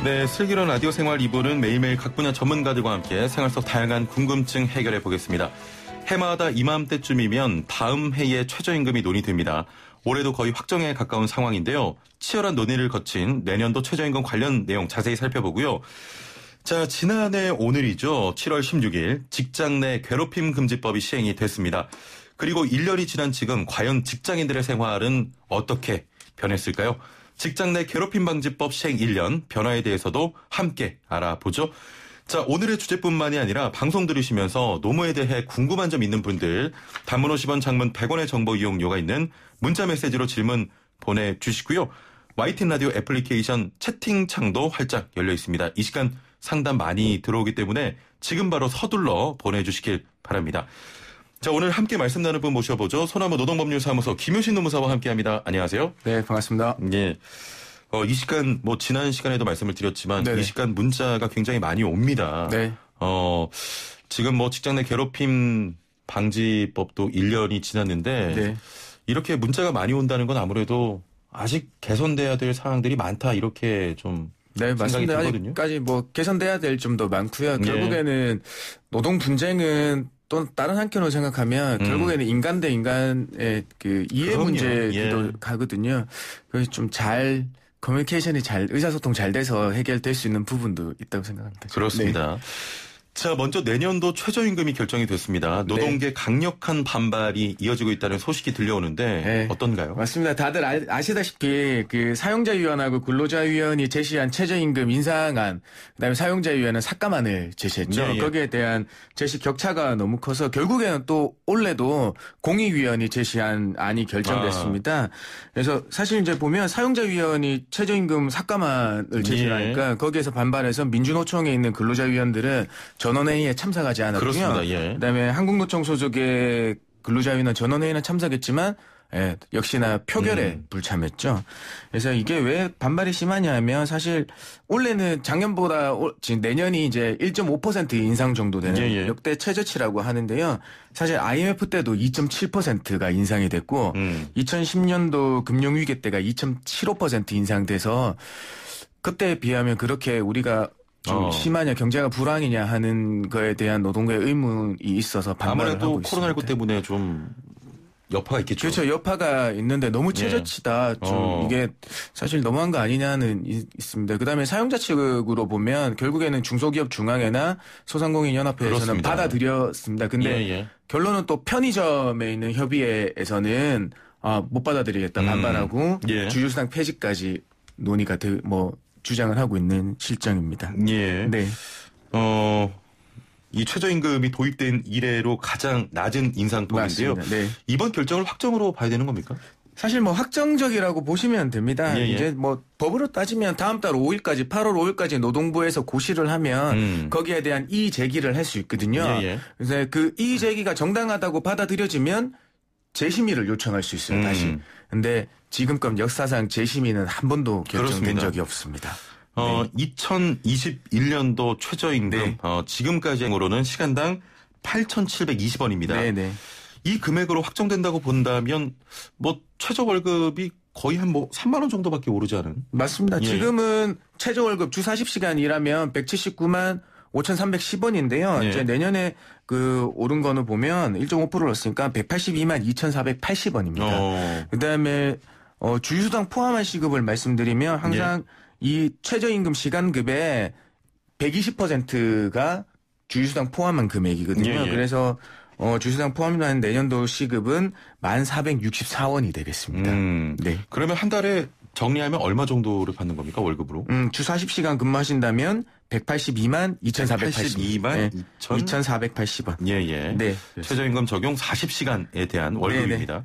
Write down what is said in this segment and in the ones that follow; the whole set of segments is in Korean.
네, 슬기로운 라디오 생활 2부는 매일매일 각 분야 전문가들과 함께 생활 속 다양한 궁금증 해결해 보겠습니다. 해마다 이맘때쯤이면 다음 해의 최저임금이 논의됩니다. 올해도 거의 확정에 가까운 상황인데요. 치열한 논의를 거친 내년도 최저임금 관련 내용 자세히 살펴보고요. 자, 지난해 오늘이죠. 7월 16일 직장 내 괴롭힘 금지법이 시행이 됐습니다. 그리고 1년이 지난 지금 과연 직장인들의 생활은 어떻게 변했을까요? 직장 내 괴롭힘 방지법 시행 1년 변화에 대해서도 함께 알아보죠. 자, 오늘의 주제뿐만이 아니라 방송 들으시면서 노무에 대해 궁금한 점 있는 분들 단문 50원, 장문 100원의 정보 이용료가 있는 문자 메시지로 질문 보내주시고요. YTN 라디오 애플리케이션 채팅창도 활짝 열려 있습니다. 이 시간 상담 많이 들어오기 때문에 지금 바로 서둘러 보내주시길 바랍니다. 자, 오늘 함께 말씀 나눌 분 모셔보죠. 소나무 노동법률사무소 김효신 노무사와 함께합니다. 안녕하세요. 네, 반갑습니다. 예. 이 시간 지난 시간에도 말씀을 드렸지만 네네. 이 시간 문자가 굉장히 많이 옵니다. 네. 지금 직장 내 괴롭힘 방지법도 1년이 지났는데 네. 이렇게 문자가 많이 온다는 건 아무래도 아직 개선돼야 될 사항들이 많다 이렇게 좀 네, 생각이 맞습니다. 들거든요. 아직까지 개선돼야 될 점도 많고요. 결국에는 노동 분쟁은 또 다른 한편으로 생각하면 결국에는 인간 대 인간의 그 이해 그럼요. 문제도 예. 가거든요. 그래서 좀 잘 커뮤니케이션이 잘 의사소통 잘 돼서 해결될 수 있는 부분도 있다고 생각합니다. 그렇습니다. 네. 자, 먼저 내년도 최저임금이 결정이 됐습니다. 노동계 강력한 반발이 이어지고 있다는 소식이 들려오는데 네. 어떤가요? 맞습니다. 다들 아시다시피 그 사용자위원하고 근로자위원이 제시한 최저임금 인상안, 그다음에 사용자위원회는 삭감안을 제시했죠. 예, 예. 거기에 대한 제시 격차가 너무 커서 결국에는 또 올해도 공익위원이 제시한 안이 결정됐습니다. 그래서 사실 이제 보면 사용자위원이 최저임금 삭감안을 제시하니까 거기에서 반발해서 민주노총에 있는 근로자위원들은 전원회의에 참석하지 않았고요. 그렇습니다. 예. 그다음에 한국노총 소속의 근로자위원회 전원회의는 참석했지만 역시나 표결에 불참했죠. 그래서 이게 왜 반발이 심하냐 하면 사실 올해는 작년보다 지금 내년이 이제 1.5% 인상 정도 되는 역대 최저치라고 하는데요. 사실 IMF 때도 2.7%가 인상이 됐고 2010년도 금융위기 때가 2.75% 인상돼서 그때에 비하면 그렇게 우리가 좀 심하냐 경제가 불황이냐 하는 거에 대한 노동계의 의문이 있어서 반발을 하고 있습니다. 아무래도 코로나19 때문에 좀 여파가 있겠죠. 그렇죠. 여파가 있는데 너무 최저치다. 좀 이게 사실 너무한 거 아니냐는 있습니다. 그다음에 사용자 측으로 보면 결국에는 중소기업 중앙회나 소상공인연합회에서는 그렇습니다. 받아들였습니다. 근데 결론은 또 편의점에 있는 협의회에서는 못 받아들이겠다 반발하고 주휴수당 폐지까지 논의가 주장을 하고 있는 실정입니다. 예. 네. 이 최저임금이 도입된 이래로 가장 낮은 인상폭인데요. 네. 이번 결정을 확정으로 봐야 되는 겁니까? 사실 확정적이라고 보시면 됩니다. 이제 법으로 따지면 다음 달 5일까지 8월 5일까지 노동부에서 고시를 하면 거기에 대한 이의 제기를 할 수 있거든요. 그래서 그 이의 제기가 정당하다고 받아들여지면 재심의를 요청할 수 있어요. 다시. 근데 지금껏 역사상 재심의는 한 번도 결정된 적이 없습니다. 2021년도 최저임금 지금까지로는 시간당 8,720원입니다. 네네. 이 금액으로 확정된다고 본다면 최저 월급이 거의 한 3만 원 정도밖에 오르지 않은? 맞습니다. 지금은 최저 월급 주 40시간 일하면 179만 5,310원인데요. 이제 내년에 오른 거는 보면 1.5%를 넣었으니까 182만 2,480원입니다. 그다음에 주휴수당 포함한 시급을 말씀드리면 항상 이 최저임금 시간급의 120%가 주휴수당 포함한 금액이거든요. 그래서 주휴수당 포함한 내년도 시급은 1,464원이 되겠습니다. 네. 그러면 한 달에 정리하면 얼마 정도를 받는 겁니까 월급으로? 주 40시간 근무하신다면 182만 2,480원. 2,480원. 예. 네. 최저임금 적용 40시간에 대한 월급입니다.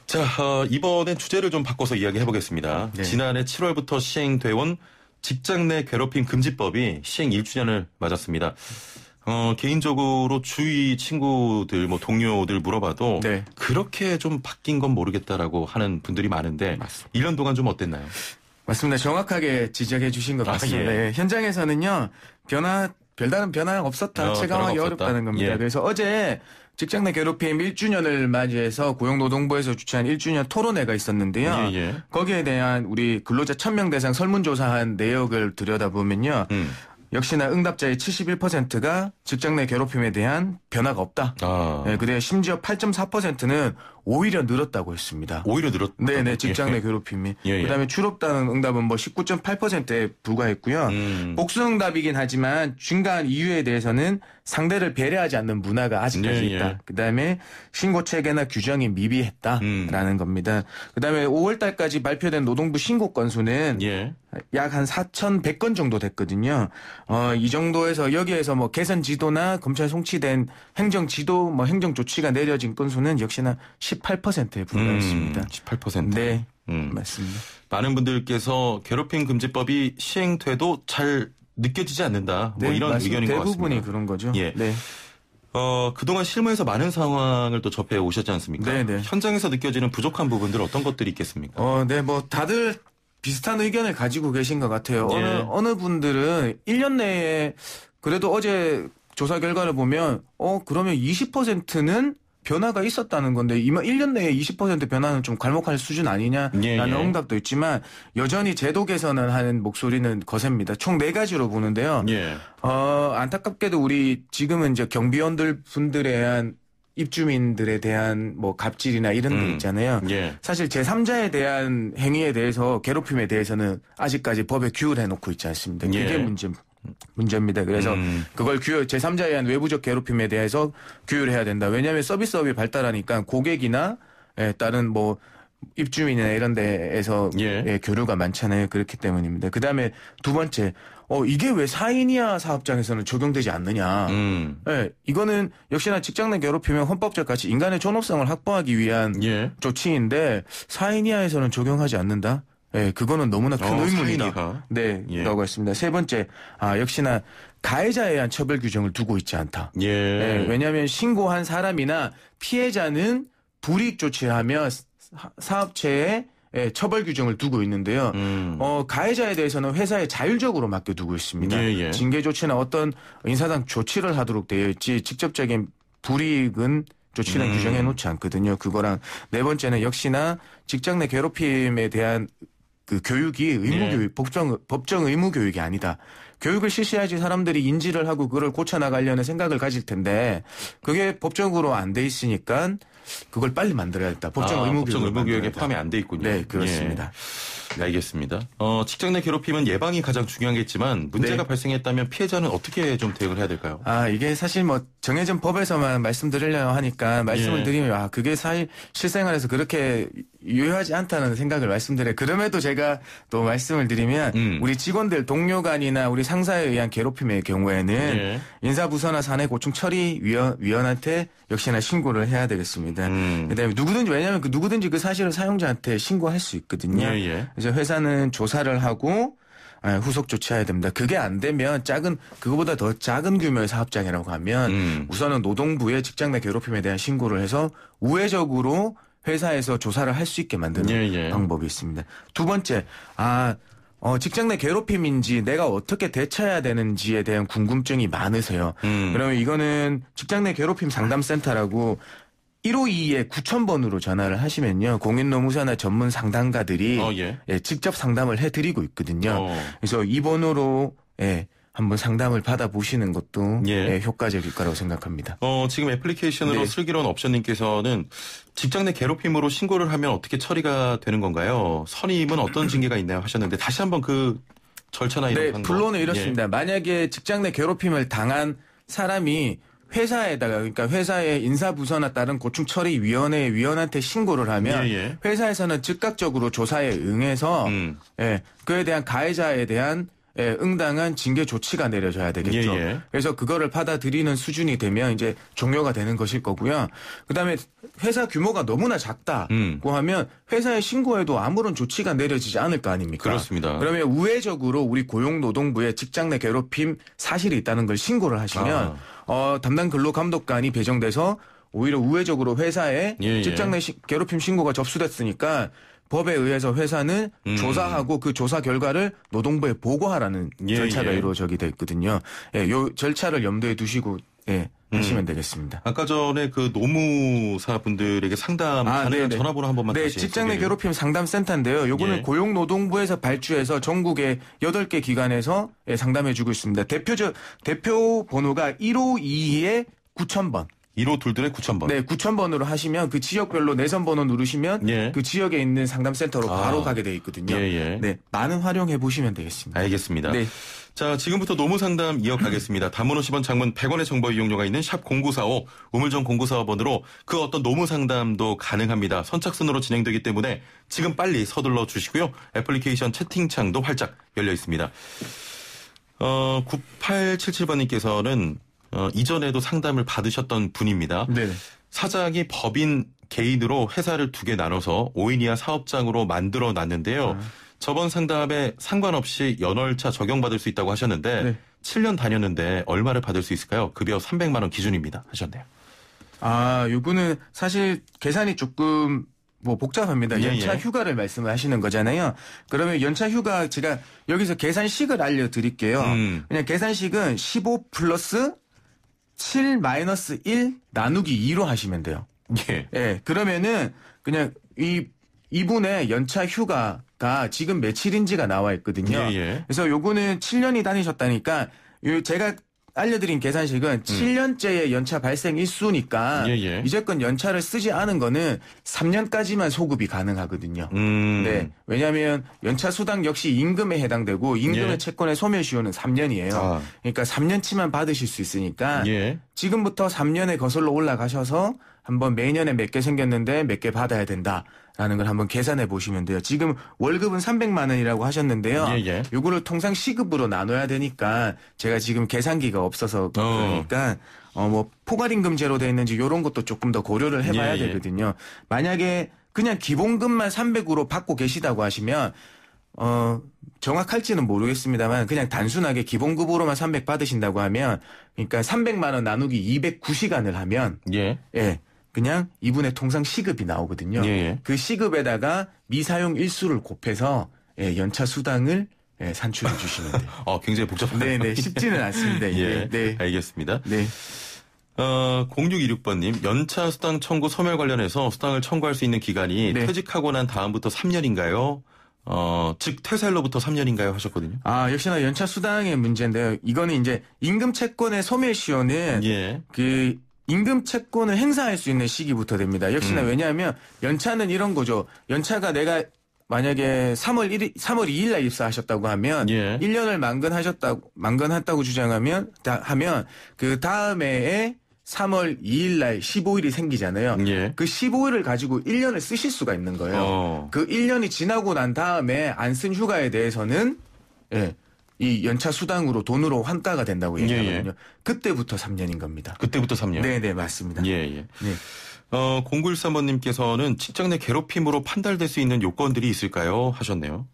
자, 이번엔 주제를 좀 바꿔서 이야기해 보겠습니다. 지난해 7월부터 시행돼 온 직장 내 괴롭힘 금지법이 시행 1주년을 맞았습니다. 개인적으로 주위 친구들, 동료들 물어봐도 그렇게 좀 바뀐 건 모르겠다라고 하는 분들이 많은데 1년 동안 좀 어땠나요? 맞습니다. 정확하게 지적해 주신 것 같습니다. 현장에서는요, 별다른 변화가 없었다. 체감하기 변화가 없었다. 어렵다는 겁니다. 예. 그래서 어제 직장 내 괴롭힘 1주년을 맞이해서 고용노동부에서 주최한 1주년 토론회가 있었는데요. 예, 예. 거기에 대한 우리 근로자 1000명 대상 설문조사한 내역을 들여다보면요. 역시나 응답자의 71%가 직장 내 괴롭힘에 대한 변화가 없다. 네, 그래 심지어 8.4%는 오히려 늘었다고 했습니다. 오히려 늘었다. 네네, 직장 내 괴롭힘이. 예. 그다음에 줄었다는 응답은 뭐 19.8%에 불과했고요. 복수 응답이긴 하지만 중간 이유에 대해서는 상대를 배려하지 않는 문화가 아직까지 있다. 예. 그다음에 신고 체계나 규정이 미비했다라는 겁니다. 그다음에 5월 달까지 발표된 노동부 신고 건수는 예. 약 한 4,100건 정도 됐거든요. 이 정도에서 여기에서 뭐 개선 지도나 검찰 송치된 행정 지도, 뭐 행정 조치가 내려진 건수는 역시나 18%에 불과했습니다. 18%. 네, 맞습니다. 많은 분들께서 괴롭힘 금지법이 시행돼도 잘 느껴지지 않는다. 뭐 네, 이런 맞습니다. 의견인 것 같습니다. 대부분이 그런 거죠. 예. 네. 그동안 실무에서 많은 상황을 또 접해 오셨지 않습니까? 네네. 현장에서 느껴지는 부족한 부분들 어떤 것들이 있겠습니까? 네, 뭐 다들 비슷한 의견을 가지고 계신 것 같아요. 예. 어느 분들은 1년 내에 그래도 어제 조사 결과를 보면 그러면 20%는 변화가 있었다는 건데 1년 내에 20% 변화는 좀 괄목할 수준 아니냐라는 예. 응답도 있지만 여전히 제도 개선을 하는 목소리는 거셉니다. 총 4가지로 보는데요. 예. 안타깝게도 우리 지금은 이제 경비원들 분들에 대한 입주민들에 대한 뭐 갑질이나 이런 게 있잖아요. 예. 사실 제3자에 대한 행위에 대해서 괴롭힘에 대해서는 아직까지 법에 규율해 놓고 있지 않습니다. 그게 예. 문제입니다. 그래서 그걸 제3자에 의한 외부적 괴롭힘에 대해서 규율해야 된다. 왜냐하면 서비스업이 발달하니까 고객이나 다른 뭐 입주민이나 이런 데에서 예. 교류가 많잖아요. 그렇기 때문입니다. 그다음에 두 번째, 이게 왜 4인 이하 사업장에서는 적용되지 않느냐. 이거는 역시나 직장 내 괴롭히면 헌법적 가치 인간의 존엄성을 확보하기 위한 예. 조치인데 4인 이하에서는 적용하지 않는다. 그거는 너무나 큰 4인 의문이다. 이하. 네, 예. 라고 했습니다. 세 번째, 역시나 가해자에 대한 처벌 규정을 두고 있지 않다. 예. 왜냐하면 신고한 사람이나 피해자는 불이익 조치하며 사업체에 처벌 규정을 두고 있는데요. 가해자에 대해서는 회사에 자율적으로 맡겨두고 있습니다. 예. 징계 조치나 어떤 인사상 조치를 하도록 되어 있지 직접적인 불이익은 조치는 규정해 놓지 않거든요. 그거랑 네 번째는 역시나 직장 내 괴롭힘에 대한 그 교육이 의무교육, 법정 의무 교육이 아니다. 교육을 실시해야지 사람들이 인지를 하고 그걸 고쳐나가려는 생각을 가질 텐데 그게 법적으로 안 돼 있으니까 그걸 빨리 만들어야겠다. 법정 의무교육에 포함이 안 돼 있군요. 네, 그렇습니다. 네, 알겠습니다. 직장 내 괴롭힘은 예방이 가장 중요하겠지만 문제가 네. 발생했다면 피해자는 어떻게 좀 대응을 해야 될까요? 이게 사실 뭐 정해진 법에서만 말씀드리려고 하니까 말씀을 예. 드리면 그게 사실 실생활에서 그렇게 유효하지 않다는 생각을 말씀드려요. 그럼에도 제가 또 말씀을 드리면 우리 직원들 동료 간이나 우리 상사에 의한 괴롭힘의 경우에는 예. 인사부서나 사내 고충 처리 위원한테 역시나 신고를 해야 되겠습니다. 그다음에 왜냐하면 누구든지 그 사실을 사용자한테 신고할 수 있거든요. 예. 그래서 회사는 조사를 하고 후속 조치해야 됩니다. 그게 안 되면 그거보다 더 작은 규모의 사업장이라고 하면 우선은 노동부에 직장 내 괴롭힘에 대한 신고를 해서 우회적으로 회사에서 조사를 할 수 있게 만드는 방법이 있습니다. 두 번째, 직장 내 괴롭힘인지 내가 어떻게 대처해야 되는지에 대한 궁금증이 많으세요. 그러면 이거는 직장 내 괴롭힘 상담센터라고 152에 9000번으로 전화를 하시면요. 공인노무사나 전문 상담가들이 직접 상담을 해드리고 있거든요. 그래서 이 번호로 한번 상담을 받아보시는 것도 효과적일 거라고 생각합니다. 지금 애플리케이션으로 슬기로운 옵션님께서는 직장 내 괴롭힘으로 신고를 하면 어떻게 처리가 되는 건가요? 선임은 어떤 징계가 있나요? 하셨는데 다시 한번 그 절차나 이런 방법. 본론은 이렇습니다. 만약에 직장 내 괴롭힘을 당한 사람이 회사에다가 그러니까 회사의 인사부서나 다른 고충처리위원회 위원한테 신고를 하면 회사에서는 즉각적으로 조사에 응해서 그에 대한 가해자에 대한 응당한 징계 조치가 내려져야 되겠죠. 그래서 그거를 받아들이는 수준이 되면 이제 종료가 되는 것일 거고요. 그다음에 회사 규모가 너무나 작다고 하면 회사에 신고해도 아무런 조치가 내려지지 않을 거 아닙니까? 그렇습니다. 그러면 우회적으로 우리 고용노동부에 직장 내 괴롭힘 사실이 있다는 걸 신고를 하시면 담당 근로감독관이 배정돼서 오히려 우회적으로 회사에 직장 내 괴롭힘 신고가 접수됐으니까 법에 의해서 회사는 조사하고 그 조사 결과를 노동부에 보고하라는 절차가 이루어지게 돼 있거든요. 예, 요 절차를 염두에 두시고 하시면 되겠습니다. 아까 전에 그 노무사분들에게 상담하는 전화번호 한 번만 다시 직장 내 괴롭힘 상담센터인데요. 요거는 고용노동부에서 발주해서 전국의 8개 기관에서 상담해주고 있습니다. 대표 번호가 1522-9000번. 1522에 9000번. 네, 9000번으로 하시면 그 지역별로 내선 번호 누르시면 그 지역에 있는 상담센터로 바로 가게 돼 있거든요. 네, 많은 활용해 보시면 되겠습니다. 알겠습니다. 네. 자, 지금부터 노무상담 이어가겠습니다. 단문 50원, 장문 100원의 정보 이용료가 있는 샵 0945, 우물정 0945번으로 그 어떤 노무상담도 가능합니다. 선착순으로 진행되기 때문에 지금 빨리 서둘러 주시고요. 애플리케이션 채팅창도 활짝 열려 있습니다. 9877번님께서는 이전에도 상담을 받으셨던 분입니다. 네. 사장이 법인 개인으로 회사를 2개 나눠서 5인 이하 사업장으로 만들어 놨는데요. 저번 상담에 상관없이 연월차 적용받을 수 있다고 하셨는데 7년 다녔는데 얼마를 받을 수 있을까요? 급여 300만 원 기준입니다. 하셨네요. 요거는 사실 계산이 조금 복잡합니다. 연차 휴가를 말씀을 하시는 거잖아요. 그러면 연차 휴가 제가 여기서 계산식을 알려드릴게요. 그냥 계산식은 15 플러스 7 마이너스 1 나누기 2로 하시면 돼요. 예. 그러면은 그냥 이분의 연차 휴가가 지금 며칠인지가 나와 있거든요. 그래서 요거는 7년이 다니셨다니까 제가 알려드린 계산식은 7년째의 연차 발생 일수니까 이제껏 연차를 쓰지 않은 거는 3년까지만 소급이 가능하거든요. 네, 왜냐하면 연차 수당 역시 임금에 해당되고 임금의 채권의 소멸시효는 3년이에요. 그러니까 3년치만 받으실 수 있으니까 지금부터 3년에 거슬러 올라가셔서 한번 매년에 몇 개 생겼는데 몇 개 받아야 된다라는 걸 한번 계산해 보시면 돼요. 지금 월급은 300만 원이라고 하셨는데요. 요거를 통상 시급으로 나눠야 되니까 제가 지금 계산기가 없어서 그러니까 포괄임금제로 돼 있는지 이런 것도 조금 더 고려를 해봐야 되거든요. 만약에 그냥 기본급만 300으로 받고 계시다고 하시면 정확할지는 모르겠습니다만 그냥 단순하게 기본급으로만 300 받으신다고 하면 그러니까 300만 원 나누기 209시간을 하면 그냥 이분의 통상 시급이 나오거든요. 그 시급에다가 미사용 일수를 곱해서 연차 수당을 산출해 주시면 돼요. 굉장히 복잡하네요. 네네, 쉽지는 않습니다. 네, 알겠습니다. 네. 0626번님, 연차 수당 청구 소멸 관련해서 수당을 청구할 수 있는 기간이 퇴직하고 난 다음부터 3년인가요? 즉 퇴사일로부터 3년인가요? 하셨거든요. 역시나 연차 수당의 문제인데요. 이거는 이제 임금 채권의 소멸시효는 그 임금 채권을 행사할 수 있는 시기부터 됩니다. 역시나 왜냐하면 연차는 이런 거죠. 연차가 내가 만약에 3월 2일 날 입사하셨다고 하면 1년을 만건했다고 주장하면 그 다음해에 3월 2일 날 15일이 생기잖아요. 그 15일을 가지고 1년을 쓰실 수가 있는 거예요. 그 1년이 지나고 난 다음에 안 쓴 휴가에 대해서는 이 연차 수당으로 돈으로 환가가 된다고 얘기하거든요. 그때부터 3년인 겁니다. 그때부터 3년? 네, 맞습니다. 0913번님께서는 직장 내 괴롭힘으로 판단될 수 있는 요건들이 있을까요? 하셨네요.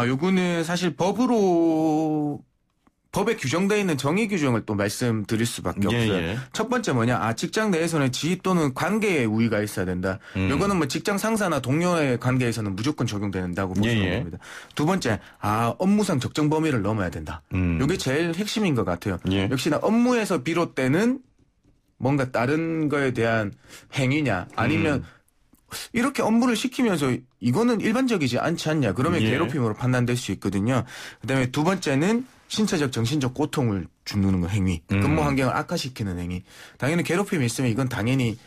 요거는 사실 법에 규정되어 있는 정의 규정을 또 말씀드릴 수밖에 없어요. 첫 번째 뭐냐? 직장 내에서는 지위 또는 관계의 우위가 있어야 된다. 이거는 직장 상사나 동료의 관계에서는 무조건 적용된다고 보시면 됩니다. 두 번째, 업무상 적정 범위를 넘어야 된다. 이게 제일 핵심인 것 같아요. 역시나 업무에서 비롯되는 뭔가 다른 거에 대한 행위냐 아니면 이렇게 업무를 시키면서 이거는 일반적이지 않지 않냐. 그러면 괴롭힘으로 판단될 수 있거든요. 그다음에 두 번째는 신체적 정신적 고통을 주는 행위. 근무 환경을 악화시키는 행위. 당연히 괴롭힘이 있으면 이건 당연히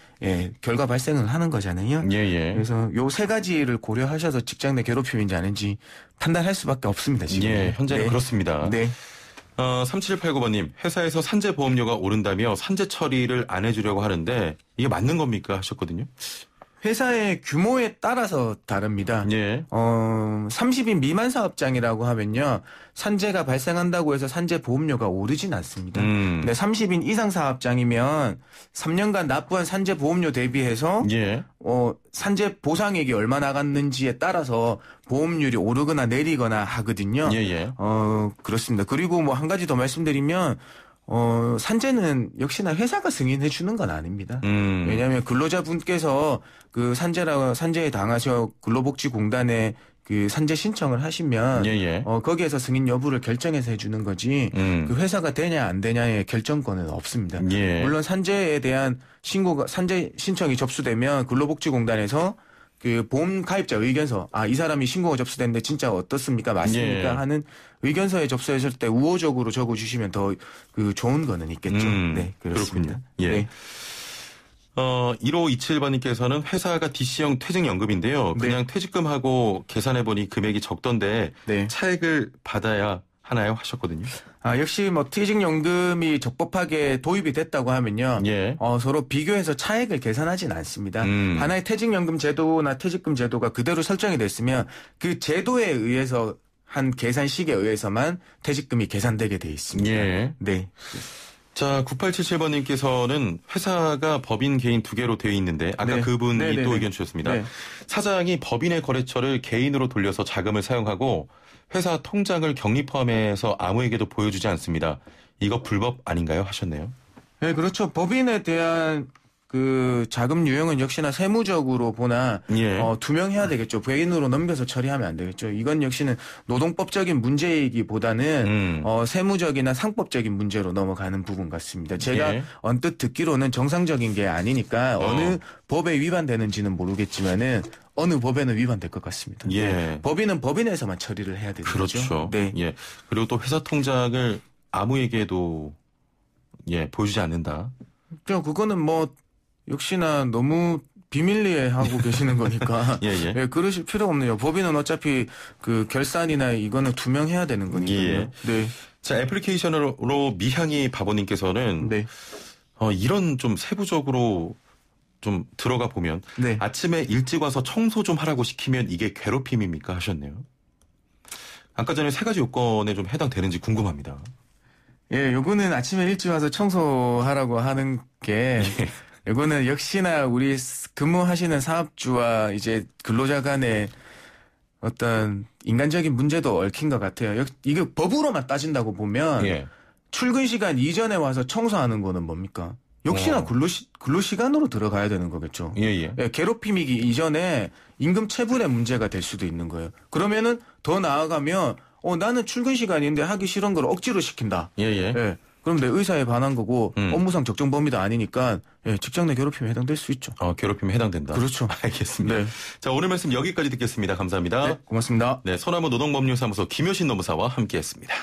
결과 발생을 하는 거잖아요. 그래서 요 세 가지를 고려하셔서 직장 내 괴롭힘인지 아닌지 판단할 수밖에 없습니다. 지금. 현재는 그렇습니다. 3789번님, 회사에서 산재 보험료가 오른다며 산재 처리를 안 해주려고 하는데 이게 맞는 겁니까? 하셨거든요. 회사의 규모에 따라서 다릅니다. 30인 미만 사업장이라고 하면요. 산재가 발생한다고 해서 산재 보험료가 오르진 않습니다. 근데 30인 이상 사업장이면 3년간 납부한 산재 보험료 대비해서 산재 보상액이 얼마 나갔는지에 따라서 보험료율이 오르거나 내리거나 하거든요. 그렇습니다. 그리고 한 가지 더 말씀드리면 산재는 역시나 회사가 승인해 주는 건 아닙니다. 왜냐하면 근로자분께서 그 산재에 당하셔 근로복지공단에 그 산재 신청을 하시면 예. 거기에서 승인 여부를 결정해서 해주는 거지 그 회사가 되냐 안 되냐의 결정권은 없습니다. 예. 물론 산재 신청이 접수되면 근로복지공단에서 그 보험 가입자 의견서, 이 사람이 신고가 접수됐는데 진짜 어떻습니까? 맞습니까? 예. 하는 의견서에 접수했을 때 우호적으로 적어주시면 더 그 좋은 거는 있겠죠. 네, 그렇습니다. 그렇군요. 예. 네. 1527번님께서는 회사가 DC형 퇴직연금인데요. 그냥 퇴직금하고 계산해보니 금액이 적던데 네. 차액을 받아야 하나요? 하셨거든요. 역시 뭐 퇴직연금이 적법하게 도입이 됐다고 하면요. 예. 서로 비교해서 차액을 계산하진 않습니다. 하나의 퇴직연금 제도나 퇴직금 제도가 그대로 설정이 됐으면 그 제도에 의해서 한 계산식에 의해서만 퇴직금이 계산되게 돼 있습니다. 예. 네. 자, 9877번님께서는 회사가 법인 개인 두 개로 되어 있는데 아까 네. 그분이 네네네. 또 의견 주셨습니다. 네. 사장이 법인의 거래처를 개인으로 돌려서 자금을 사용하고 회사 통장을 격리 포함해서 아무에게도 보여주지 않습니다. 이거 불법 아닌가요? 하셨네요. 네, 그렇죠. 법인에 대한 그 자금 유형은 역시나 세무적으로 보나 예. 투명해야 되겠죠. 개인으로 넘겨서 처리하면 안 되겠죠. 이건 역시는 노동법적인 문제이기보다는 세무적이나 상법적인 문제로 넘어가는 부분 같습니다. 제가 예. 언뜻 듣기로는 정상적인 게 아니니까 어느 법에 위반되는지는 모르겠지만은 어느 법에는 위반될 것 같습니다. 예. 네. 법인은 법인에서만 처리를 해야 되는 그렇죠. 거죠. 네. 예. 그리고 또 회사 통장을 아무에게도 보여주지 않는다. 그거는 뭐 역시나 너무 비밀리에 하고 계시는 거니까 예. 그러실 필요 없네요. 법인은 어차피 그 결산이나 이거는 투명해야 되는 거니까요. 예. 네. 자, 애플리케이션으로 미향이 바보님께서는 네. 이런 좀 세부적으로 좀 들어가 보면 네. 아침에 일찍 와서 청소 좀 하라고 시키면 이게 괴롭힘입니까? 하셨네요. 아까 전에 세 가지 요건에 좀 해당되는지 궁금합니다. 예, 요거는 아침에 일찍 와서 청소하라고 하는 게 요거는 역시나 우리 근무하시는 사업주와 이제 근로자 간의 어떤 인간적인 문제도 얽힌 것 같아요. 이게 법으로만 따진다고 보면 예. 출근 시간 이전에 와서 청소하는 거는 뭡니까? 역시나 근로 시간으로 들어가야 되는 거겠죠. 예. 예, 괴롭힘이기 이전에 임금 체불의 문제가 될 수도 있는 거예요. 그러면은 더 나아가면 나는 출근 시간인데 하기 싫은 걸 억지로 시킨다. 예. 예. 그럼 내 의사에 반한 거고 업무상 적정 범위도 아니니까 직장 내 괴롭힘에 해당될 수 있죠. 괴롭힘에 해당된다. 그렇죠. 알겠습니다. 네. 자, 오늘 말씀 여기까지 듣겠습니다. 감사합니다. 네, 고맙습니다. 네, 소나무 노동법률사무소 김효신 노무사와 함께했습니다.